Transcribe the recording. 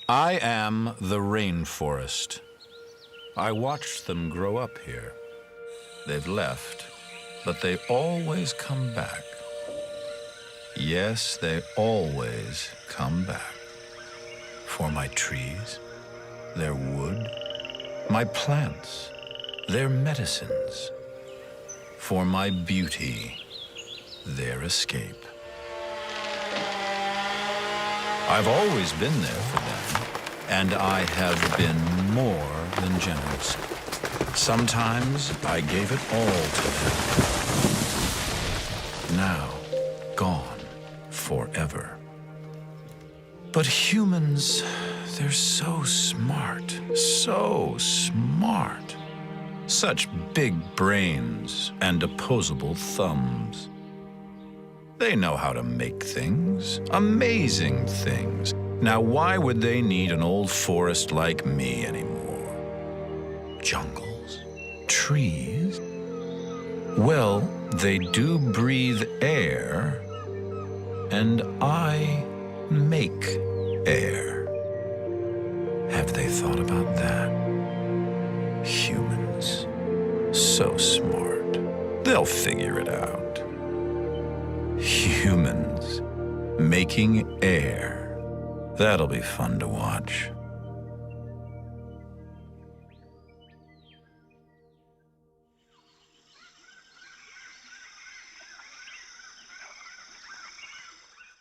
I am the Rainforest. I watched them grow up here. They've left, but they always come back. Yes, they always come back. For my trees, their wood, my plants, their medicines. For my beauty, their escape. I've always been there for them, and I have been more than generous. Sometimes I gave it all to them. Now, gone forever. But humans, they're so smart, so smart. Such big brains and opposable thumbs. They know how to make things, amazing things. Now, why would they need an old forest like me anymore? Jungles? Trees? Well, they do breathe air, and I make air. Have they thought about that? Humans. So smart. They'll figure it out. Humans making air. That'll be fun to watch.